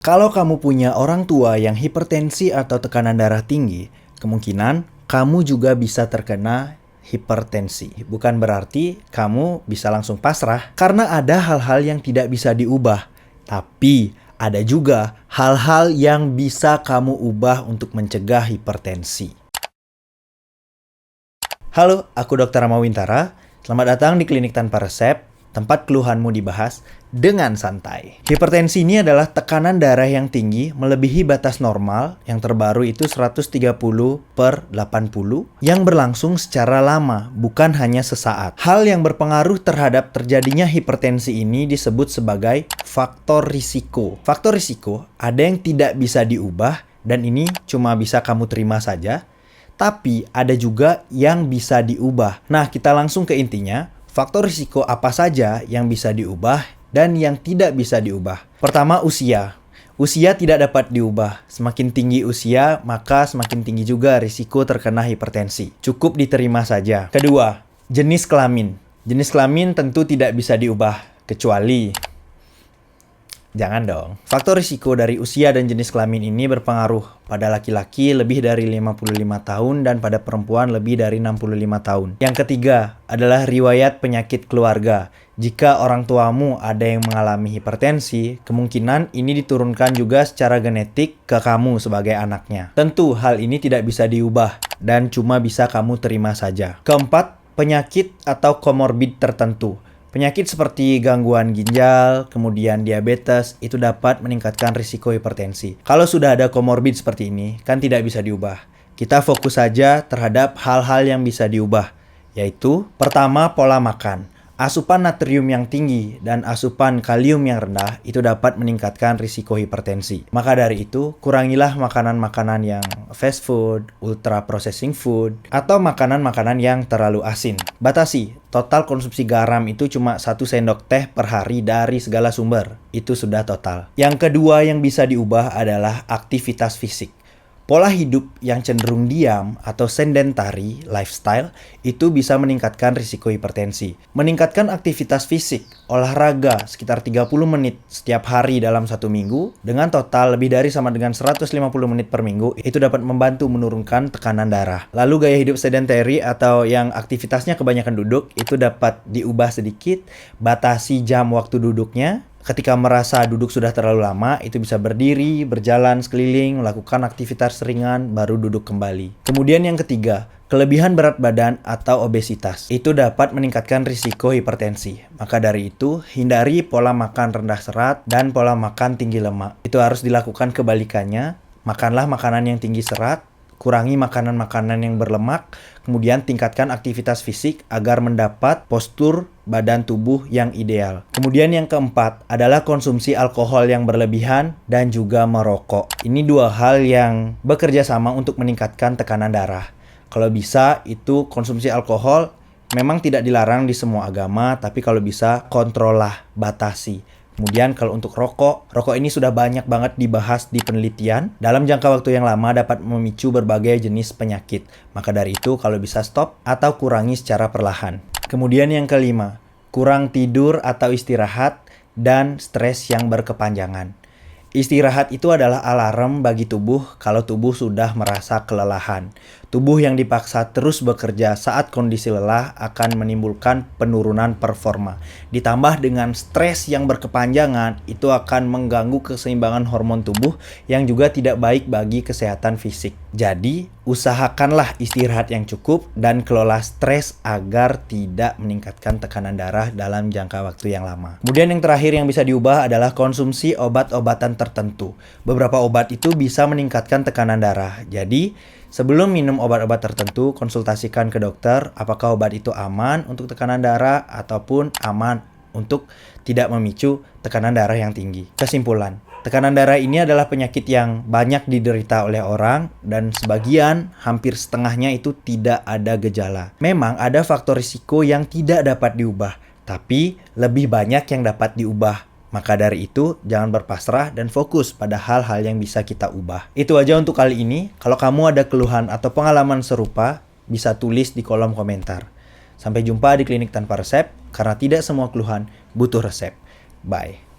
Kalau kamu punya orang tua yang hipertensi atau tekanan darah tinggi, kemungkinan kamu juga bisa terkena hipertensi. Bukan berarti kamu bisa langsung pasrah, karena ada hal-hal yang tidak bisa diubah. Tapi ada juga hal-hal yang bisa kamu ubah untuk mencegah hipertensi. Halo, aku Dr. Rama Wintara. Selamat datang di Klinik Tanpa Resep, tempat keluhanmu dibahas dengan santai. Hipertensi ini adalah tekanan darah yang tinggi melebihi batas normal, yang terbaru itu 130/80, yang berlangsung secara lama, bukan hanya sesaat. Hal yang berpengaruh terhadap terjadinya hipertensi ini disebut sebagai faktor risiko. Faktor risiko ada yang tidak bisa diubah, dan ini cuma bisa kamu terima saja. Tapi ada juga yang bisa diubah. Nah, kita langsung ke intinya. Faktor risiko apa saja yang bisa diubah dan yang tidak bisa diubah? Pertama, usia. Usia tidak dapat diubah. Semakin tinggi usia, maka semakin tinggi juga risiko terkena hipertensi. Cukup diterima saja. Kedua, jenis kelamin. Jenis kelamin tentu tidak bisa diubah, kecuali... Jangan dong. Faktor risiko dari usia dan jenis kelamin ini berpengaruh. Pada laki-laki lebih dari 55 tahun dan pada perempuan lebih dari 65 tahun. Yang ketiga adalah riwayat penyakit keluarga. Jika orang tuamu ada yang mengalami hipertensi, kemungkinan ini diturunkan juga secara genetik ke kamu sebagai anaknya. Tentu hal ini tidak bisa diubah dan cuma bisa kamu terima saja. Keempat, penyakit atau komorbid tertentu. Penyakit seperti gangguan ginjal, kemudian diabetes, itu dapat meningkatkan risiko hipertensi. Kalau sudah ada komorbid seperti ini, kan tidak bisa diubah. Kita fokus saja terhadap hal-hal yang bisa diubah, yaitu pertama, pola makan. Asupan natrium yang tinggi dan asupan kalium yang rendah itu dapat meningkatkan risiko hipertensi. Maka dari itu, kurangilah makanan-makanan yang fast food, ultra processing food, atau makanan-makanan yang terlalu asin. Batasi, total konsumsi garam itu cuma 1 sendok teh per hari dari segala sumber. Itu sudah total. Yang kedua yang bisa diubah adalah aktivitas fisik. Pola hidup yang cenderung diam atau sedentary lifestyle itu bisa meningkatkan risiko hipertensi. Meningkatkan aktivitas fisik, olahraga sekitar 30 menit setiap hari dalam 1 minggu dengan total lebih dari sama dengan 150 menit per minggu itu dapat membantu menurunkan tekanan darah. Lalu gaya hidup sedentary atau yang aktivitasnya kebanyakan duduk itu dapat diubah sedikit, batasi jam waktu duduknya. Ketika merasa duduk sudah terlalu lama, itu bisa berdiri, berjalan sekeliling, melakukan aktivitas ringan, baru duduk kembali. Kemudian yang ketiga, kelebihan berat badan atau obesitas. Itu dapat meningkatkan risiko hipertensi. Maka dari itu, hindari pola makan rendah serat dan pola makan tinggi lemak. Itu harus dilakukan kebalikannya. Makanlah makanan yang tinggi serat, kurangi makanan-makanan yang berlemak, kemudian tingkatkan aktivitas fisik agar mendapat postur badan tubuh yang ideal. Kemudian yang keempat adalah konsumsi alkohol yang berlebihan dan juga merokok. Ini dua hal yang bekerja sama untuk meningkatkan tekanan darah. Kalau bisa, itu konsumsi alkohol memang tidak dilarang di semua agama, tapi kalau bisa kontrollah, batasi. Kemudian kalau untuk rokok ini sudah banyak banget dibahas di penelitian. Dalam jangka waktu yang lama dapat memicu berbagai jenis penyakit. Maka dari itu kalau bisa stop atau kurangi secara perlahan. Kemudian yang kelima, kurang tidur atau istirahat dan stres yang berkepanjangan. Istirahat itu adalah alarm bagi tubuh kalau tubuh sudah merasa kelelahan. Tubuh yang dipaksa terus bekerja saat kondisi lelah akan menimbulkan penurunan performa. Ditambah dengan stres yang berkepanjangan, itu akan mengganggu keseimbangan hormon tubuh yang juga tidak baik bagi kesehatan fisik. Jadi, usahakanlah istirahat yang cukup dan kelola stres agar tidak meningkatkan tekanan darah dalam jangka waktu yang lama. Kemudian yang terakhir yang bisa diubah adalah konsumsi obat-obatan tertentu. Beberapa obat itu bisa meningkatkan tekanan darah. Jadi, sebelum minum obat-obat tertentu, konsultasikan ke dokter apakah obat itu aman untuk tekanan darah ataupun aman untuk tidak memicu tekanan darah yang tinggi. Kesimpulan, tekanan darah ini adalah penyakit yang banyak diderita oleh orang dan sebagian, hampir setengahnya itu tidak ada gejala. Memang ada faktor risiko yang tidak dapat diubah, tapi lebih banyak yang dapat diubah. Maka dari itu, jangan berpasrah dan fokus pada hal-hal yang bisa kita ubah. Itu aja untuk kali ini. Kalau kamu ada keluhan atau pengalaman serupa, bisa tulis di kolom komentar. Sampai jumpa di Klinik Tanpa Resep, karena tidak semua keluhan butuh resep. Bye.